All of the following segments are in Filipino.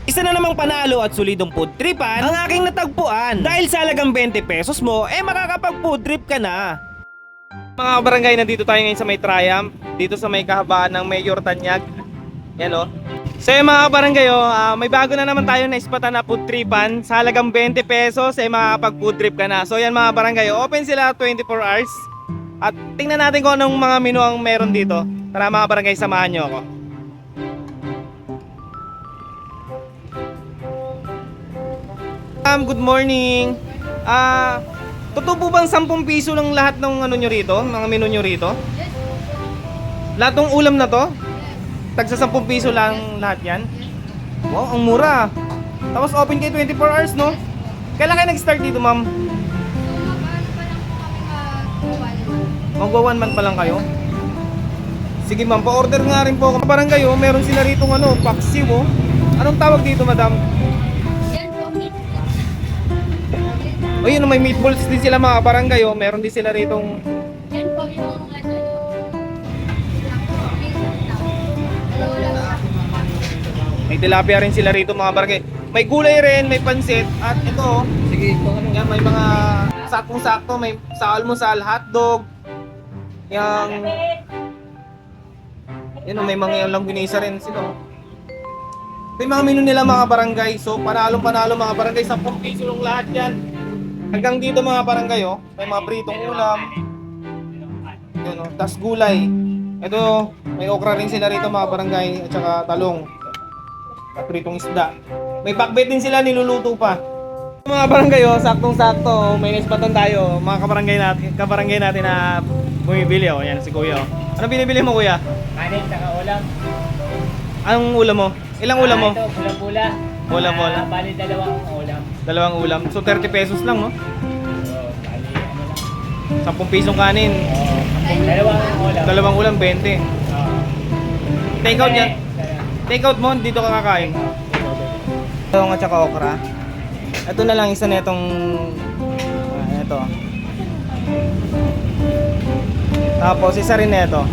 Isa na namang panalo at solidong food tripan ang aking natagpuan. Dahil sa halagang 20 pesos mo, makakapag food trip ka na. Mga barangay, nandito tayo ngayon sa may Triumph, dito sa may kahabaan ng Mayor Tanyag. Yan o. So yung mga barangay, may bago na naman tayo na ispatan na food tripan. Sa halagang 20 pesos, makakapag food trip ka na. So yan mga barangay, open sila 24 hours. At tingnan natin kung anong mga menu ang meron dito. Tara mga barangay, samahan nyo ako. Good morning. Totoo po bang 10 piso lang lahat ng ano nyo rito? Mga menu nyo rito? Lahat ng ulam na to? Tagsa 10 piso lang lahat yan? Wow, ang mura. Tapos open kayo 24 hours, no? Kailan kayo nag-start dito, ma'am? Magwa 1 month pa lang kayo? Sige ma'am, pa-order nga rin po. Parang kayo, meron sila rito paksiw, oh. Anong tawag dito, madam? O yun, may meatballs din sila mga barangay, oh. Meron din sila ritong... Yan po yung May tilapia rin sila rito mga barangay. May gulay rin, may pansit. At ito, sige, yan, may mga saktong-sakto. May sa almusal, hotdog. Yang... Yan, may mga langgunisa rin sila. Ito yung mga menu nila mga barangay. So, panalo-panalo mga barangay. 10 piso lang lahat yan. Hanggang dito mga barangay, oh. May mga pritong ulam. Yan, oh. Tas gulay. Ito, may okra rin sila rito mga barangay. At saka talong. At pritong isda. May pakbet din sila, niluluto pa. Mga barangay, oh, saktong-sakto. May naispatan tayo. Mga kabarangay natin na bumibili, oh. Yan, si kuya, oh. Ano binibili mo, kuya? Kanin, saka ulam. Anong ulam mo? Ilang ulam mo? Ito, pula-pula. Pula-pula. Bali, dalawang ulam. Dalawang ulam. So 30 pesos lang, no? So, bali, ano lang. 10 pisong kanin. Dalawang ulam. Dalawang ulam, 20. Take out yan. Kaya, Take out mo, dito ka kakain. Ito nga tsaka okra. Ito na lang isa na itong... ito. Tapos isa rin na ito.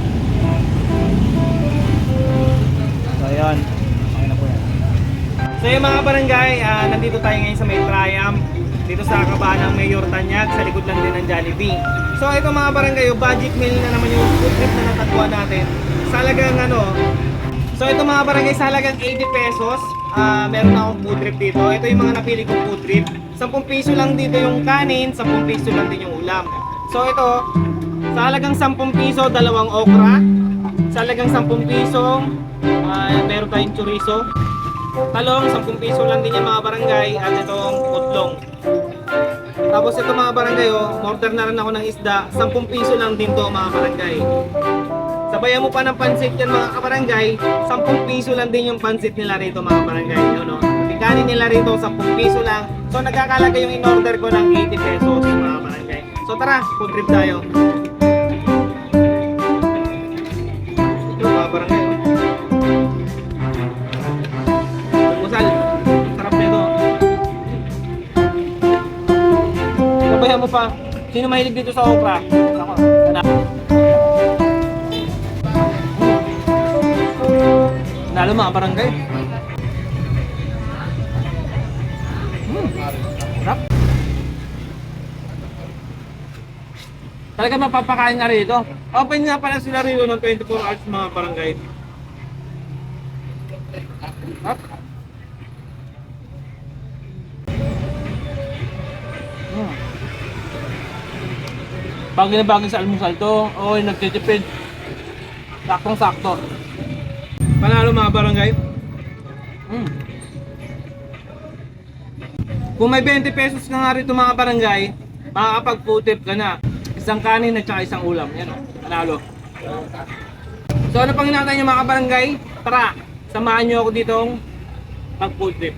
So yun. Okay na po yan. So yung mga barangay, nandito tayo ngayon sa may Triumph. Dito sa kabaan ng Mayor Tanyag, sa likod lang din ng Jollibee. So ito mga barangay, budget meal na naman yung food trip na natagpuan natin. Sa halagang so ito mga barangay, sa halagang 80 pesos, meron na akong food trip dito. Ito yung mga napili kong food trip. 10 piso lang dito yung kanin, 10 piso lang din yung ulam. So ito, sa halagang 10 piso, dalawang okra. Sa halagang 10 piso, meron tayong chorizo. Talong, 10 piso lang din yung mga barangay. At itong putlong. Tapos ito mga barangay, order na rin ako ng isda. 10 piso lang din to mga barangay. Sabayan mo pa ng pansit yan mga kabarangay. 10 piso lang din yung pansit nila rito mga barangay. Yung kanin nila rito, 10 piso lang. So nagkakalaga yung in-order ko ng 80 pesos mga barangay. So tara, food trip tayo. Ito mga barangay. Almusal, sarap nito. Sabayan mo pa. Sino mahilig dito sa okra? Ako. Nalo mga barangay. Sarap. Talaga mapapakain nga rito. Open nga pala sila rito ng 24 hours mga barangay. Sarap. Bagay na bagay sa almusal to. Okay, nagtitipid. Saktong-sakto. Panalo mga barangay. Kung may 20 pesos ka nga rito mga barangay, makakapag food trip ka na. Isang kanin at saka isang ulam. Yan o, panalo. So ano pang hinatay nyo mga barangay? Tara, samahan nyo ako ditong mag food trip.